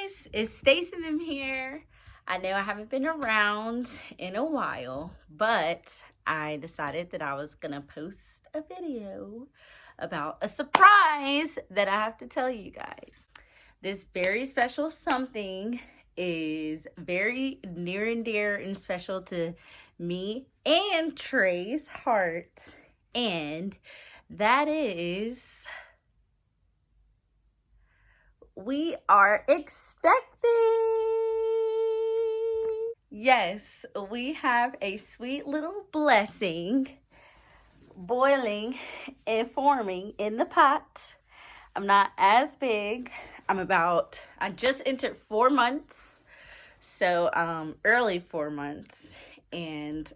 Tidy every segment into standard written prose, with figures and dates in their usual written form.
guys, it's Stace'n here. I know I haven't been around in a while, but I decided that I was gonna post a video about a surprise that I have to tell you guys. This very special something is very near and dear and special to me and Trey's heart, and that is we are expecting. Yes, we have a sweet little blessing boiling and forming in the pot. I'm not as big. I just entered 4 months. So early 4 months. And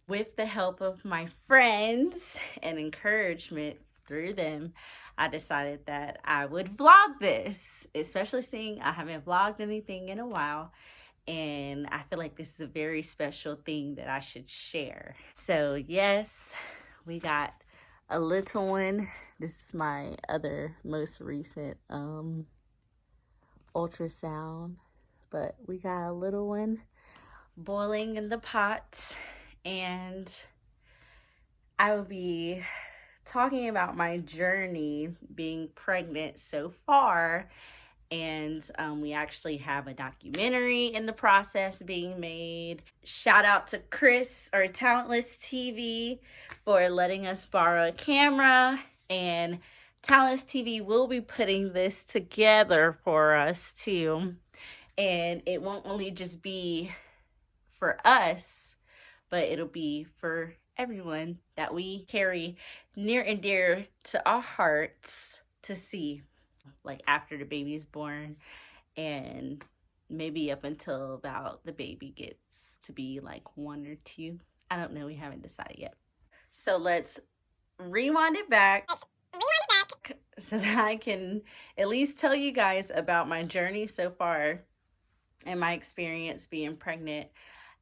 with the help of my friends and encouragement through them, I decided that I would vlog this, especially seeing I haven't vlogged anything in a while. And I feel like this is a very special thing that I should share. So yes, we got a little one. This is my other most recent ultrasound. But we got a little one boiling in the pot. And I will be talking about my journey being pregnant so far. And we actually have a documentary in the process being made. Shout out to Chris or Talentless TV for letting us borrow a camera. And Talentless TV will be putting this together for us too. And it won't only just be for us, but it'll be for everyone that we carry near and dear to our hearts to see, like after the baby is born, and maybe up until about the baby gets to be like 1 or 2. I don't know, we haven't decided yet. So let's rewind it back so that I can at least tell you guys about my journey so far and my experience being pregnant,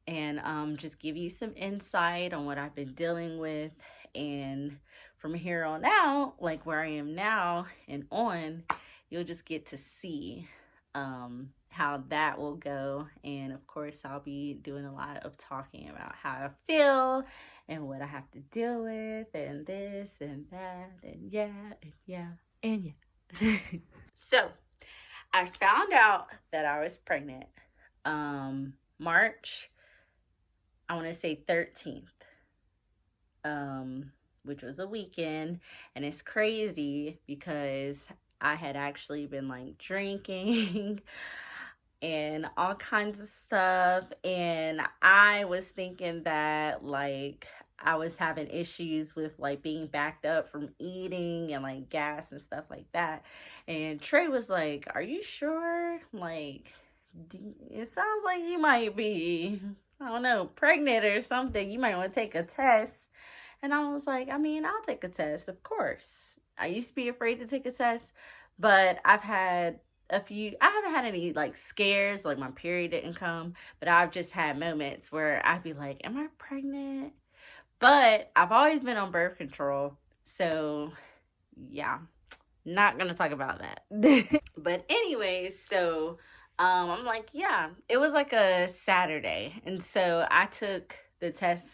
and just give you some insight on what I've been dealing with. And from here on out, like where I am now and on, you'll just get to see how that will go. And of course, I'll be doing a lot of talking about how I feel and what I have to deal with, and this and that, and yeah. So I found out that I was pregnant March, I want to say 13th, which was a weekend. And it's crazy because I had actually been like drinking and all kinds of stuff, and I was thinking that like I was having issues with like being backed up from eating and like gas and stuff like that. And Trey was like, "Are you sure? Like, it sounds like you might be, I don't know, pregnant or something. You might want to take a test." And I was like, I mean, I'll take a test, of course. I used to be afraid to take a test, but I haven't had any like scares, like my period didn't come, but I've just had moments where I'd be like, am I pregnant? But I've always been on birth control, so yeah, not gonna talk about that. But anyways, so I'm like, yeah, it was like a Saturday. And so I took the test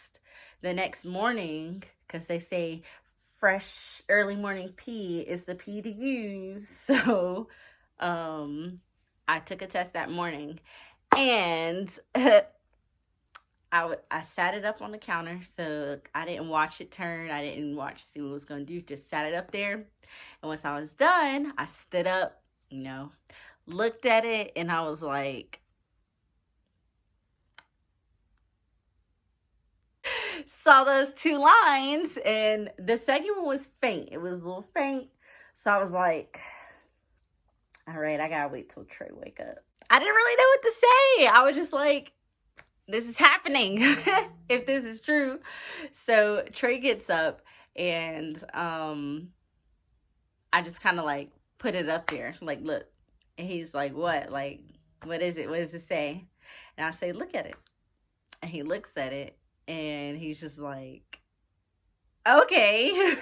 the next morning because they say fresh early morning pee is the pee to use. So I took a test that morning, and I sat it up on the counter. So I didn't watch it turn. I didn't watch to see what it was going to do. Just sat it up there. And once I was done, I stood up, looked at it, and I was like, saw those 2 lines, and the second one was faint. It was a little faint. So I was like, all right, I gotta wait till Trey wake up. I didn't really know what to say. I was just like, this is happening, if this is true. So Trey gets up, and I just kind of like put it up there, like, look. And he's like, what? Like, what is it? What does it say? And I say, look at it. And he looks at it, and he's just like, okay.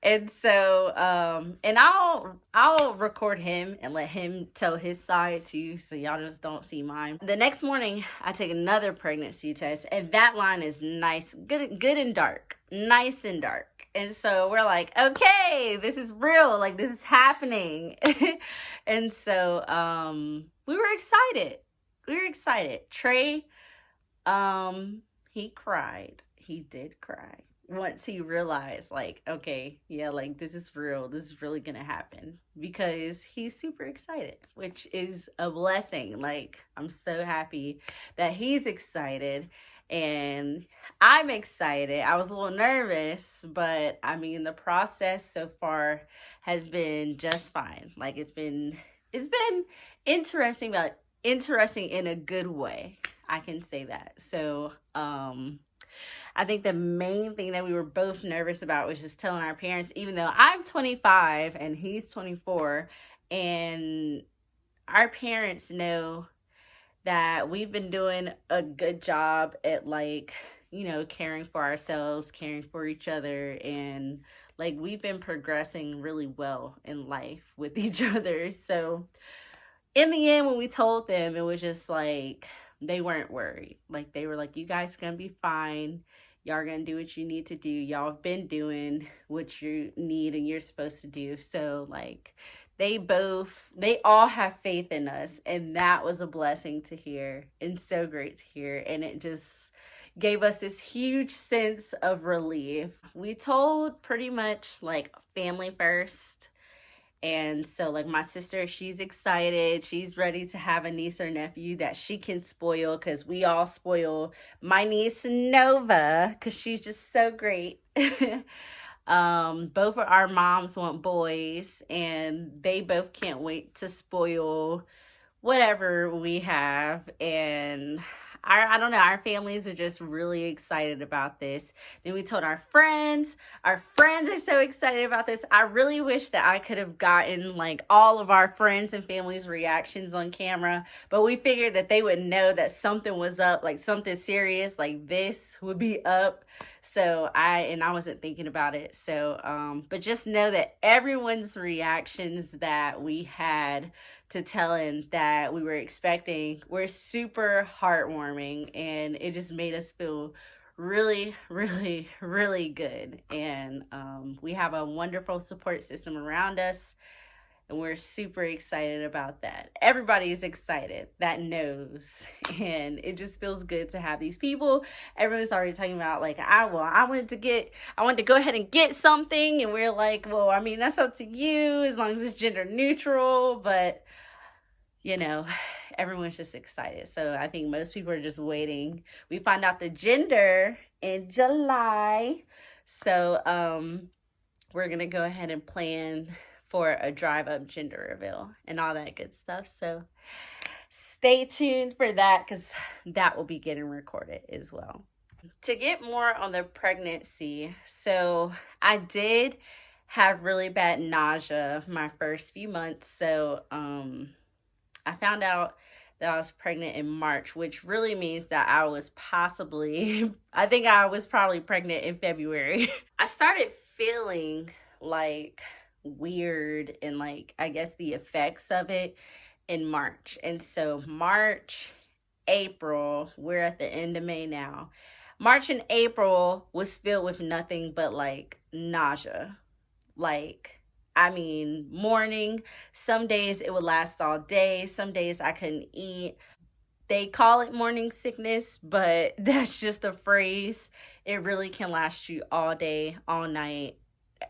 And so, and I'll record him and let him tell his side too, so y'all just don't see mine. The next morning, I take another pregnancy test, and that line is nice, good and dark, nice and dark. And so we're like, okay, this is real, like this is happening. And so, we were excited. Trey, he cried. He did cry once he realized, like, okay, yeah, like this is real. This is really gonna happen, because he's super excited, which is a blessing. Like, I'm so happy that he's excited and I'm excited. I was a little nervous, but I mean, the process so far has been just fine. Like, it's been interesting, but interesting in a good way. I can say that. So, I think the main thing that we were both nervous about was just telling our parents, even though I'm 25 and he's 24, and our parents know that we've been doing a good job at, like, caring for ourselves, caring for each other, and like we've been progressing really well in life with each other. So in the end, when we told them, it was just like, they weren't worried. Like, they were like, you guys are gonna be fine. Y'all are gonna do what you need to do. Y'all have been doing what you need and you're supposed to do. So, like, they all have faith in us. And that was a blessing to hear and so great to hear. And it just gave us this huge sense of relief. We told pretty much, like, family first. And so, like, my sister, she's excited. She's ready to have a niece or nephew that she can spoil, because we all spoil my niece Nova, because she's just so great. Both of our moms want boys, and they both can't wait to spoil whatever we have. And I don't know, our families are just really excited about this. Then we told our friends are so excited about this. I really wish that I could have gotten, like, all of our friends and family's reactions on camera, but we figured that they would know that something was up, like something serious like this would be up. So I wasn't thinking about it. So, but just know that everyone's reactions that we had to telling that we were expecting were super heartwarming, and it just made us feel really, really, really good. And we have a wonderful support system around us, and we're super excited about that. Everybody is excited that knows, and it just feels good to have these people. Everyone's already talking about, like, I wanted to go ahead and get something, and we're like, well, I mean, that's up to you as long as it's gender neutral. But everyone's just excited. So I think most people are just waiting. We find out the gender in July. So we're going to go ahead and plan for a drive-up gender reveal and all that good stuff. So stay tuned for that, because that will be getting recorded as well. To get more on the pregnancy, so I did have really bad nausea my first few months. So I found out that I was pregnant in March, which really means that I was probably pregnant in February. I started feeling, like, weird and, like, I guess the effects of it in March. And so March, April, we're at the end of May now. March and April was filled with nothing but, like, nausea. Like, I mean, morning, some days it would last all day. Some days I couldn't eat. They call it morning sickness, but that's just a phrase. It really can last you all day, all night.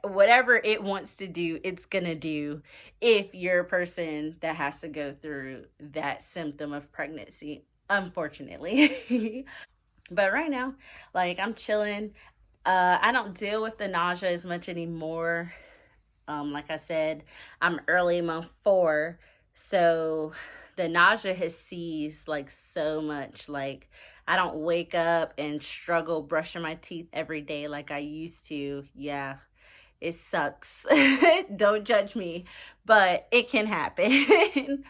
Whatever it wants to do, it's gonna do if you're a person that has to go through that symptom of pregnancy, unfortunately. But right now, like, I'm chilling. I don't deal with the nausea as much anymore. Like I said, I'm early month 4, so the nausea has ceased, like, so much. Like, I don't wake up and struggle brushing my teeth every day like I used to. Yeah, it sucks. Don't judge me, but it can happen.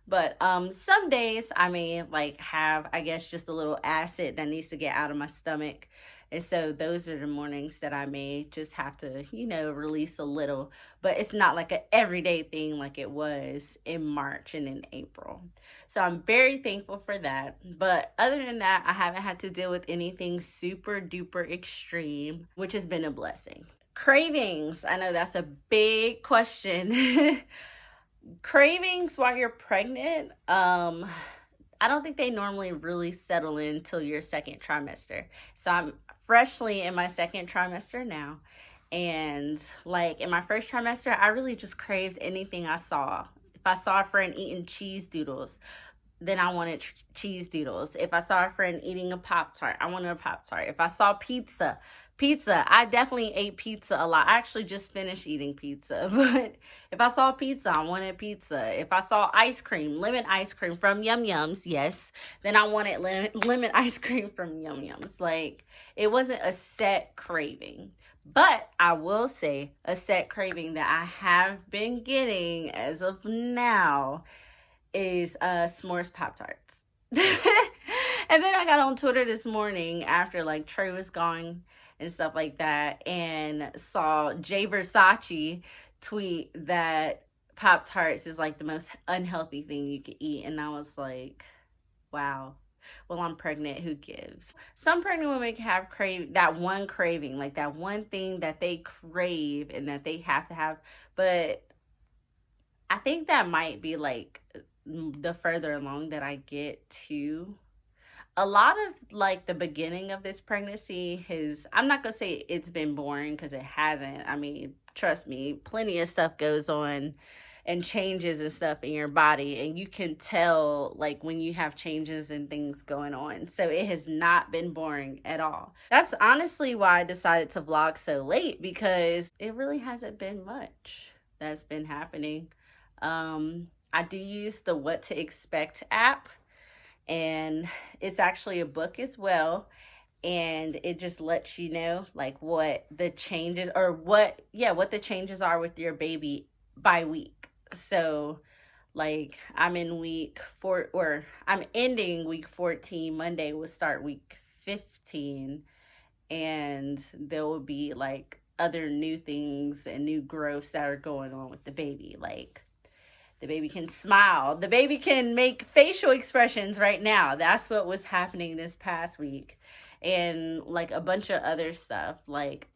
But some days I may, like, have, I guess, just a little acid that needs to get out of my stomach. And so those are the mornings that I may just have to, release a little. But it's not like an everyday thing like it was in March and in April. So I'm very thankful for that. But other than that, I haven't had to deal with anything super duper extreme, which has been a blessing. Cravings. I know that's a big question. Cravings while you're pregnant, I don't think they normally really settle in until your second trimester. So I'm freshly in my second trimester now. And like in my first trimester, I really just craved anything I saw. If I saw a friend eating cheese doodles, then I wanted cheese doodles. If I saw a friend eating a Pop-Tart, I wanted a Pop-Tart. If I saw pizza, I definitely ate pizza a lot. I actually just finished eating pizza, but if I saw pizza, I wanted pizza. If I saw ice cream, lemon ice cream from Yum Yums, yes, then I wanted lemon ice cream from Yum Yums. Like, it wasn't a set craving. But I will say a set craving that I have been getting as of now is s'mores Pop-Tarts. And then I got on Twitter this morning after like Trey was gone and stuff like that, and saw Jay Versace tweet that Pop-Tarts is like the most unhealthy thing you could eat. And I was like, wow. Well, I'm pregnant. Who gives? Some pregnant women can have that one craving, like that one thing that they crave and that they have to have. But I think that might be like the further along that I get to. A lot of like the beginning of this pregnancy I'm not gonna say it's been boring, because it hasn't. I mean, trust me, plenty of stuff goes on and changes and stuff in your body, and you can tell like when you have changes and things going on. So it has not been boring at all. That's honestly why I decided to vlog so late, because it really hasn't been much that's been happening. I do use the What to Expect app, and it's actually a book as well, and it just lets you know like what the changes what the changes are with your baby by week. So like I'm in week 4, or I'm ending week 14. Monday will start week 15, and there will be like other new things and new growths that are going on with the baby. Like, the baby can smile. The baby can make facial expressions right now. That's what was happening this past week. And like a bunch of other stuff, like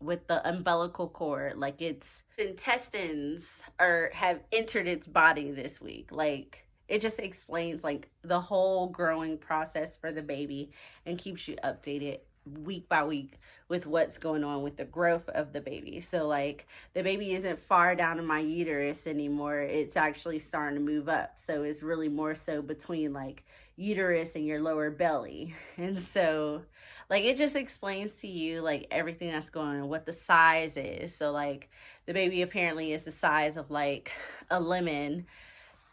with the umbilical cord, like its intestines have entered its body this week. Like, it just explains like the whole growing process for the baby and keeps you updated week by week with what's going on with the growth of the baby. So like the baby isn't far down in my uterus anymore. It's actually starting to move up. So it's really more so between like uterus and your lower belly. And so like it just explains to you like everything that's going on, what the size is. So like the baby apparently is the size of like a lemon.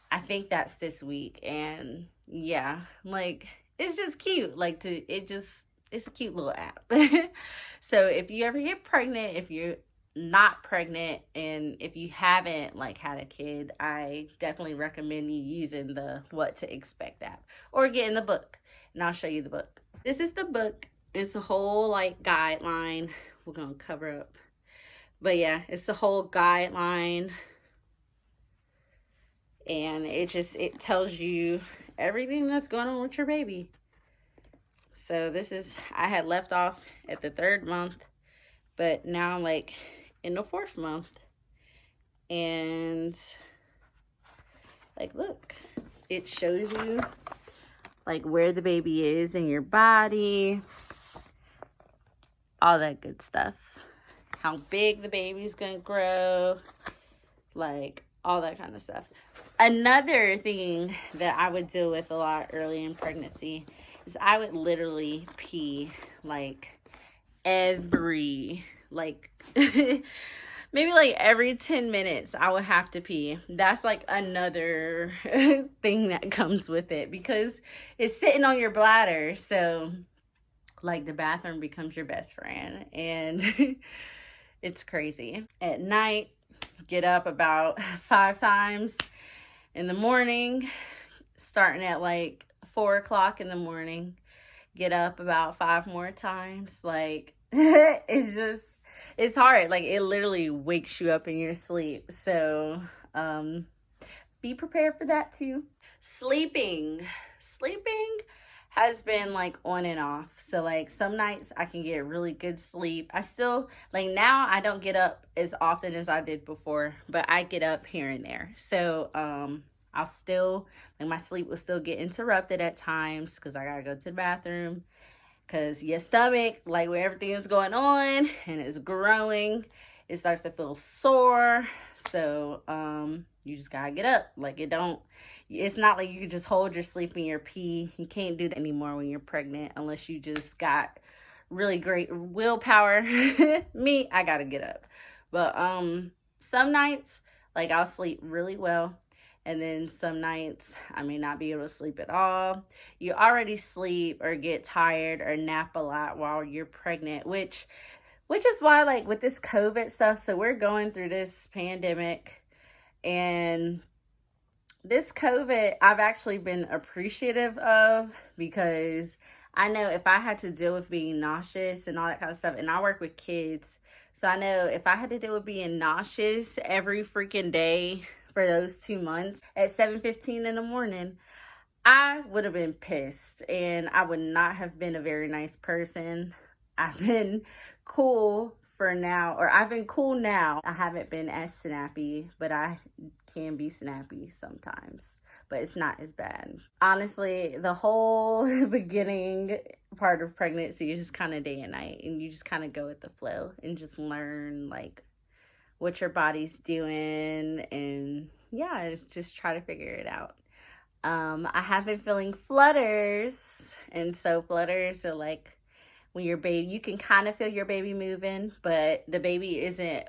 I think that's this week. And yeah, like it's just cute. Like it's a cute little app. So if you ever get pregnant, if you're not pregnant, and if you haven't like had a kid, I definitely recommend you using the What to Expect app, or getting the book, and I'll show you the book. This is the book. It's a whole like guideline. We're gonna cover up, but yeah, it's the whole guideline, and it tells you everything that's going on with your baby. So I had left off at the 3rd month, but now I'm like in the 4th month. And like, look, it shows you like where the baby is in your body, all that good stuff, how big the baby's gonna grow, like all that kind of stuff. Another thing that I would deal with a lot early in pregnancy is I would literally pee like maybe like every 10 minutes I would have to pee. That's like another thing that comes with it, because it's sitting on your bladder. So like the bathroom becomes your best friend, and it's crazy. At night, get up about 5 times in the morning, starting at like 4 o'clock in the morning. get up about 5 more times. Like, it's hard. Like, it literally wakes you up in your sleep. So, be prepared for that too. Sleeping has been like on and off. So like some nights I can get really good sleep. I still, like, now I don't get up as often as I did before, but I get up here and there. So I'll still, like, my sleep will still get interrupted at times because I gotta go to the bathroom, because your stomach, like, where everything is going on and it's growing, it starts to feel sore. So you just gotta get up. Like, it's not like you can just hold your sleep in your pee. You can't do that anymore when you're pregnant unless you just got really great willpower. Me, I gotta get up. But some nights, like, I'll sleep really well, and then some nights I may not be able to sleep at all. You already sleep or get tired or nap a lot while you're pregnant, which is why, like, with this COVID stuff, so we're going through this pandemic, and this COVID, I've actually been appreciative of, because I know if I had to deal with being nauseous and all that kind of stuff, and I work with kids, so I know if I had to deal with being nauseous every freaking day for those 2 months at 7:15 in the morning, I would have been pissed, and I would not have been a very nice person. I've been cool for now, or I've been cool now. I haven't been as snappy, but I can be snappy sometimes, but it's not as bad. Honestly, the whole beginning part of pregnancy is just kind of day and night, and you just kind of go with the flow and just learn, like, what your body's doing, and yeah, just try to figure it out. I have been feeling flutters, and so flutters are like when your baby, you can kind of feel your baby moving, but the baby isn't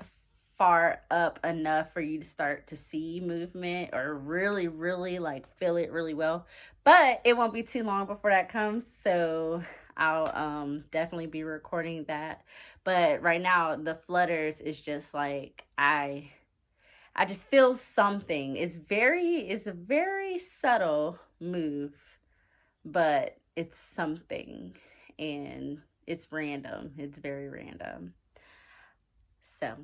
far up enough for you to start to see movement or really, really, like, feel it really well. But it won't be too long before that comes, so I'll definitely be recording that. But right now, the flutters is just like, I just feel something. It's a very subtle move, but it's something, and it's random. It's very random. So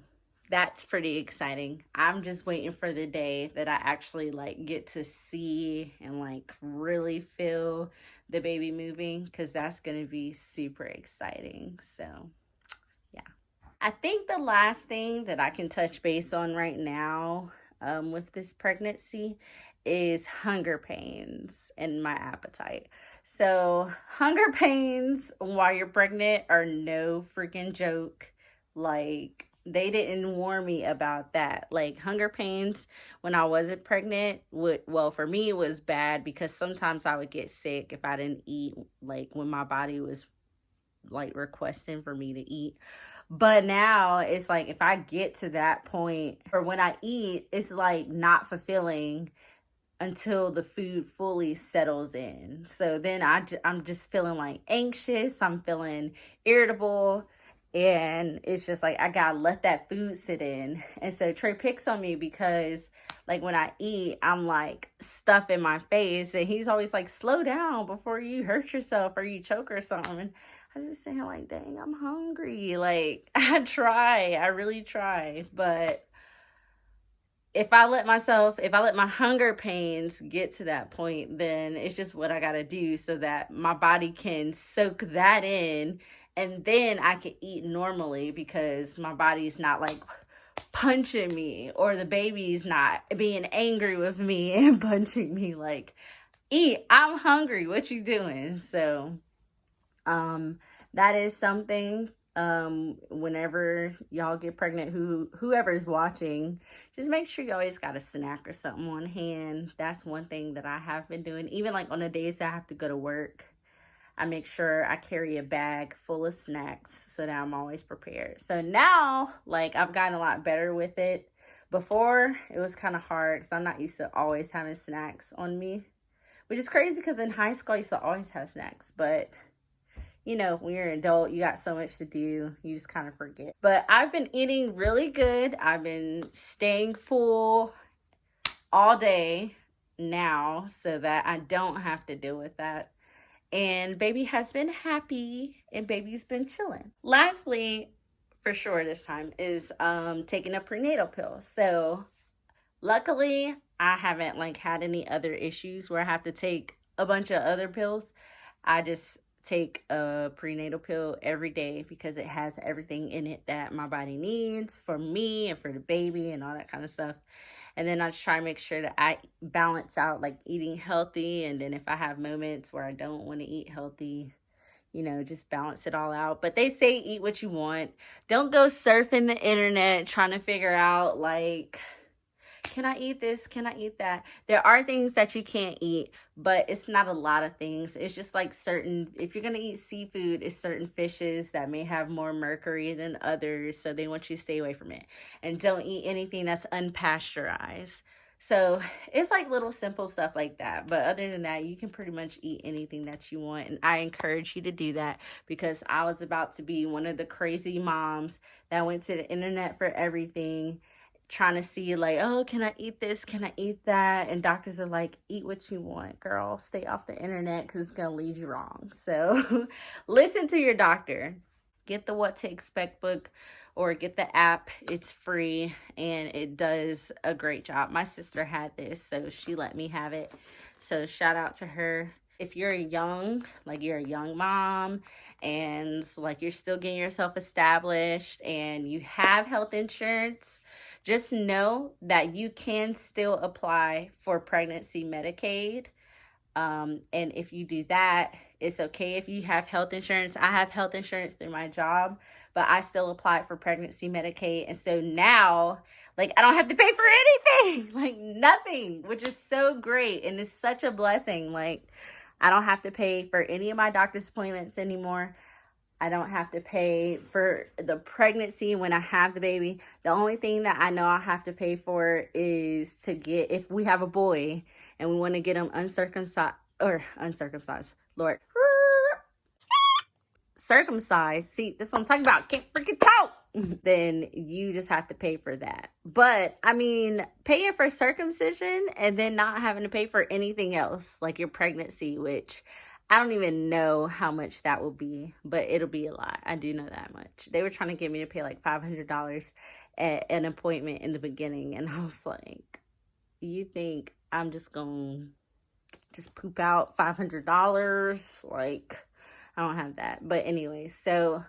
that's pretty exciting. I'm just waiting for the day that I actually, like, get to see and, like, really feel the baby moving, because that's gonna be super exciting. So yeah, I think the last thing that I can touch base on right now with this pregnancy is hunger pains and my appetite. So hunger pains while you're pregnant are no freaking joke. Like, they didn't warn me about that. Like, hunger pains when I wasn't pregnant well, for me, it was bad, because sometimes I would get sick if I didn't eat, like, when my body was, like, requesting for me to eat. But now it's like, if I get to that point, or when I eat, it's like not fulfilling until the food fully settles in. So then I'm just feeling, like, anxious. I'm feeling irritable. And it's just like, I gotta let that food sit in. And so Trey picks on me because, like, when I eat, I'm, like, stuffing my face. And he's always like, slow down before you hurt yourself or you choke or something. And I just saying, like, dang, I'm hungry. Like, I really try. But if I let my hunger pains get to that point, then it's just what I gotta do so that my body can soak that in, and then I can eat normally, because my body's not, like, punching me, or the baby's not being angry with me and punching me. Like, eat, I'm hungry, what you doing? So that is something. Whenever y'all get pregnant, whoever's watching, just make sure you always got a snack or something on hand. That's one thing that I have been doing. Even, like, on the days that I have to go to work, I make sure I carry a bag full of snacks so that I'm always prepared. So now, like, I've gotten a lot better with it. Before, it was kind of hard because I'm not used to always having snacks on me, which is crazy because in high school I used to always have snacks. But, you know, when you're an adult, you got so much to do, you just kind of forget. But I've been eating really good. I've been staying full all day now so that I don't have to deal with that. and baby has been happy and baby's been chilling. Lastly, for sure this time, is taking a prenatal pill. So luckily I haven't like had any other issues where I have to take a bunch of other pills. I just take a prenatal pill every day because it has everything in it that my body needs for me and for the baby and all that kind of stuff. And then I try to make sure that I balance out like eating healthy, and then if I have moments where I don't want to eat healthy, you know, just balance it all out. But they say eat what you want. Don't go surfing the internet trying to figure out like, can I eat this? Can I eat that? There are things that you can't eat, but it's not a lot of things. It's just like certain, if you're going to eat seafood, it's certain fishes that may have more mercury than others. So they want you to stay away from it. And don't eat anything that's unpasteurized. So it's like little simple stuff like that. But other than that, you can pretty much eat anything that you want. And I encourage you to do that because I was about to be one of the crazy moms that went to the internet for everything, trying to see like, oh, can I eat this? Can I eat that? And doctors are like, eat what you want, girl. Stay off the internet because it's going to lead you wrong. So listen to your doctor. Get the What to Expect book or get the app. It's free and it does a great job. My sister had this, so she let me have it. So shout out to her. If you're young, like you're a young mom and like you're still getting yourself established and you have health insurance, just know that you can still apply for pregnancy Medicaid. And if you do that, it's okay if you have health insurance. I have health insurance through my job, but I still applied for pregnancy Medicaid. And so now, like, I don't have to pay for anything, like nothing, which is so great. And it's such a blessing. Like, I don't have to pay for any of my doctor's appointments anymore. I don't have to pay for the pregnancy when I have the baby. The only thing that I know I have to pay for is to get, if we have a boy and we want to get him uncircumcised, Lord, circumcised. See, that's what I'm talking about. Can't freaking talk. Then you just have to pay for that. But I mean, paying for circumcision and then not having to pay for anything else, like your pregnancy, which I don't even know how much that will be, but it'll be a lot. I do know that much. They were trying to get me to pay like $500 at an appointment in the beginning. And I was like, you think I'm just going to just poop out $500? Like, I don't have that. But anyway, so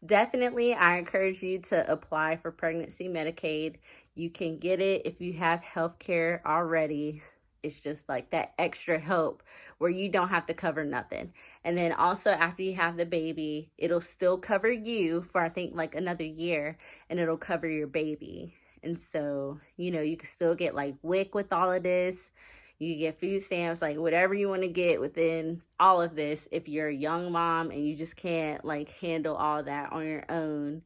definitely I encourage you to apply for pregnancy Medicaid. You can get it if you have health care already. It's just like that extra help where you don't have to cover nothing. And then also after you have the baby, it'll still cover you for I think like another year, and it'll cover your baby. And so, you know, you can still get like WIC with all of this. You can get food stamps, like whatever you want to get within all of this. If you're a young mom and you just can't like handle all that on your own,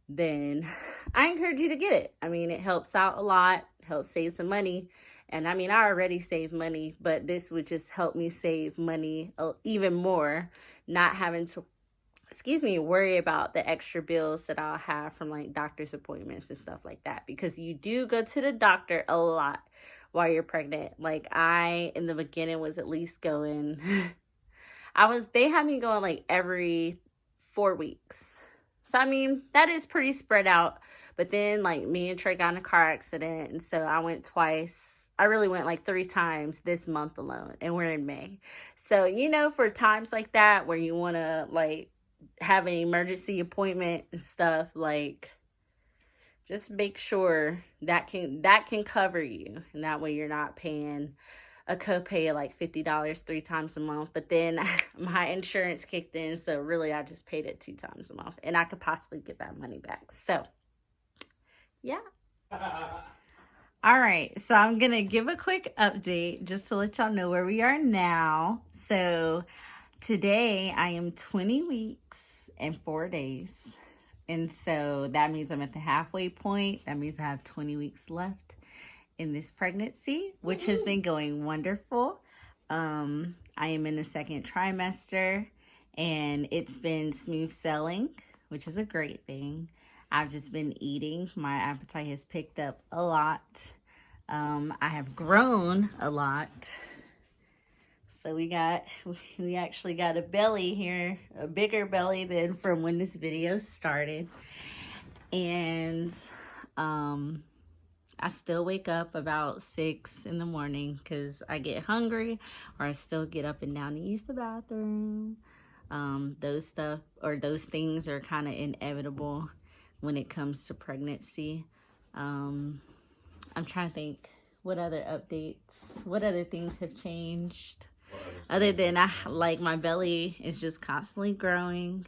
then I encourage you to get it. I mean, it helps out a lot, helps save some money. And I mean, I already save money, but this would just help me save money even more, not having to, worry about the extra bills that I'll have from like doctor's appointments and stuff like that. Because you do go to the doctor a lot while you're pregnant. Like I, in the beginning, was at least going, they had me going like every 4 weeks. So, I mean, that is pretty spread out. But then like me and Trey got in a car accident. And so I went twice. I really went like 3 times this month alone, and we're in May. So, you know, for times like that where you want to like have an emergency appointment and stuff, like just make sure that can cover you. And that way you're not paying a copay of like $50 3 times a month. But then my insurance kicked in. So really I just paid it 2 times a month, and I could possibly get that money back. So yeah. All right, so I'm going to give a quick update just to let y'all know where we are now. So today I am 20 weeks and 4 days. And so that means I'm at the halfway point. That means I have 20 weeks left in this pregnancy, which has been going wonderful. I am in the 2nd trimester, and it's been smooth sailing, which is a great thing. I've just been eating. My appetite has picked up a lot. I have grown a lot. So we actually got a belly here, a bigger belly than from when this video started. And I still wake up about 6 in the morning because I get hungry, or I still get up and down to use the bathroom. Those things are kind of inevitable when it comes to pregnancy. I'm trying to think what other things have changed other than my belly is just constantly growing.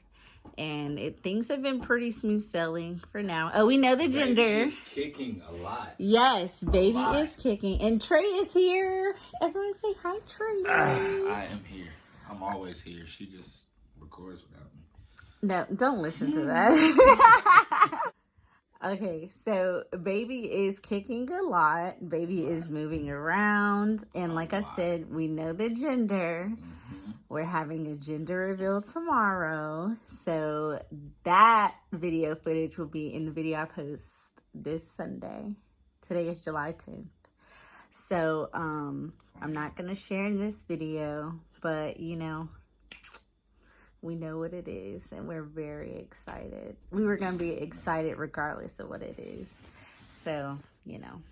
And things have been pretty smooth sailing for now. Oh, we know the gender. Baby is kicking a lot. Yes, baby is kicking. And Trey is here. Everyone say hi, Trey. I am here. I'm always here. She just records without me. No, don't listen to that. Okay, so baby is kicking a lot. Baby is moving around. And like I said, we know the gender. Mm-hmm. We're having a gender reveal tomorrow. So that video footage will be in the video I post this Sunday. Today is July 10th. So I'm not going to share in this video, but you know, we know what it is, and we're very excited. We were going to be excited regardless of what it is. So, you know,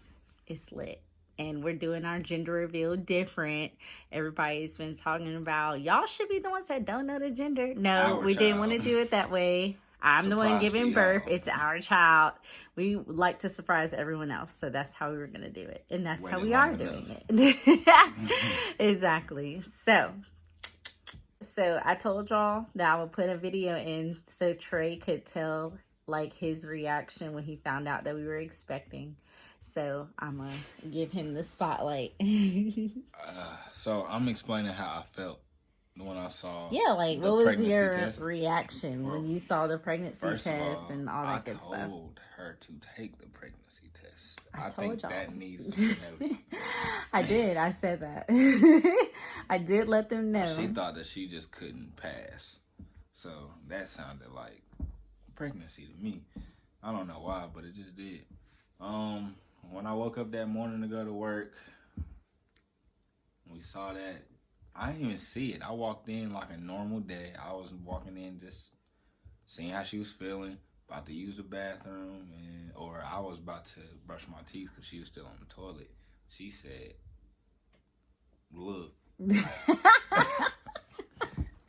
it's lit. And we're doing our gender reveal different. Everybody's been talking about, y'all should be the ones that don't know the gender. No, we didn't want to do it that way. I'm the one giving birth. It's our child. We like to surprise everyone else. So that's how we were going to do it. And that's how we are doing it. Exactly. So I told y'all that I would put a video in so Trey could tell like his reaction when he found out that we were expecting. So I'm going to give him the spotlight. So I'm explaining how I felt when I saw what was your reaction when you saw the pregnancy test and all that good stuff? I told her to take the pregnancy test. I think y'all. That needs to be noted. I did. I said that. I did let them know. She thought that she just couldn't pass. So that sounded like pregnancy to me. I don't know why, but it just did. When I woke up that morning to go to work, we saw that. I didn't even see it. I walked in like a normal day. I was walking in just seeing how she was feeling, about to use the bathroom, or I was about to brush my teeth because she was still on the toilet. She said, "Look." And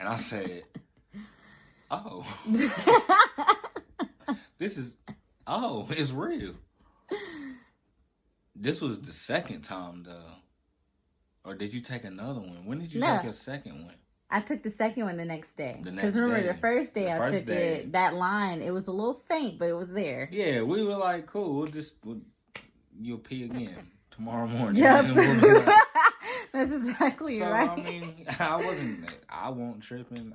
I said, "Oh." It's real. This was the second time, though. Or did you take another one? When did you take your second one? I took the second one the next day. Because remember, the first day I took it, that line, it was a little faint, but it was there. Yeah, we were like, cool, you'll pee again tomorrow morning. Yep. That's exactly right. I mean, I won't tripping.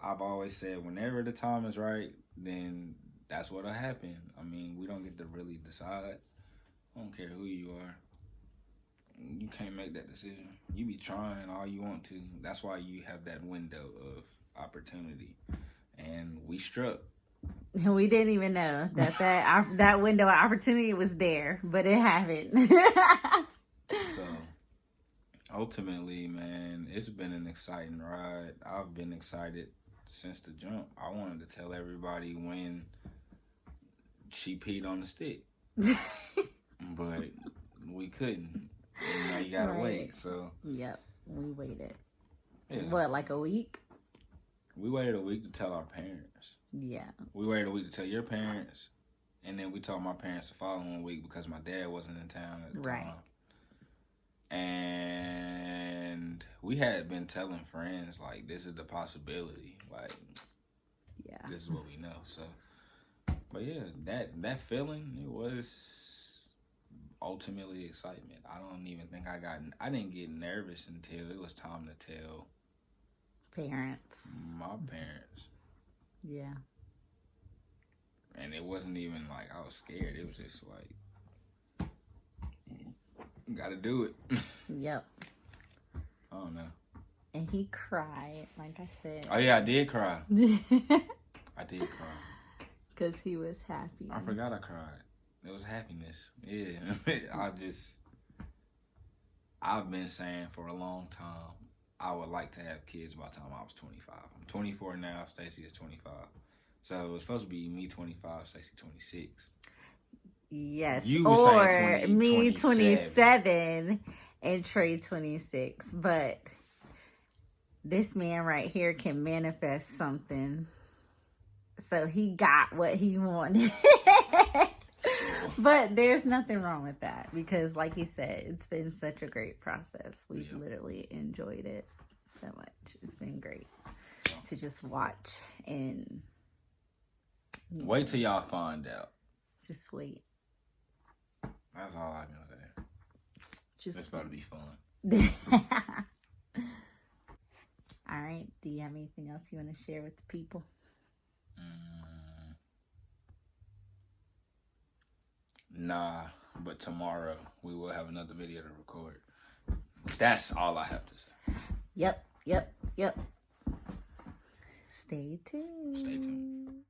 I've always said whenever the time is right, then that's what'll happen. I mean, we don't get to really decide. I don't care who you are. You can't make that decision. You be trying all you want to. That's why you have that window of opportunity. And we struck. We didn't even know that window of opportunity was there, but it happened. So, ultimately, man, it's been an exciting ride. I've been excited since the jump. I wanted to tell everybody when she peed on the stick. But we couldn't. And now you gotta wait, so. Yep, we waited. Yeah. What, like a week? We waited a week to tell our parents. Yeah. We waited a week to tell your parents, and then we told my parents the following week because my dad wasn't in town at the time. And we had been telling friends, like, this is the possibility. Like, this is what we know, so. But yeah, that feeling, it was ultimately excitement. I don't even think I didn't get nervous until it was time to tell parents. My parents. Yeah. And it wasn't even like I was scared. It was just like, gotta do it. Yep. I don't know. And he cried, like I said. Oh yeah, I did cry. I did cry. Because he was happy. I forgot I cried. It was happiness. Yeah. I've been saying for a long time, I would like to have kids by the time I was 25. I'm 24 now. Stacy is 25. So it was supposed to be me 25, Stacy 26. Yes, You were or saying 20, me 27. 27 and Trey 26. But this man right here can manifest something. So he got what he wanted. But there's nothing wrong with that because, like he said, it's been such a great process. We've literally enjoyed it so much. It's been great to just watch and wait till y'all find out. Just wait. That's all I can say. Just it's about to be fun. All right. Do you have anything else you want to share with the people? Nah, but tomorrow we will have another video to record. That's all I have to say. Yep. Stay tuned.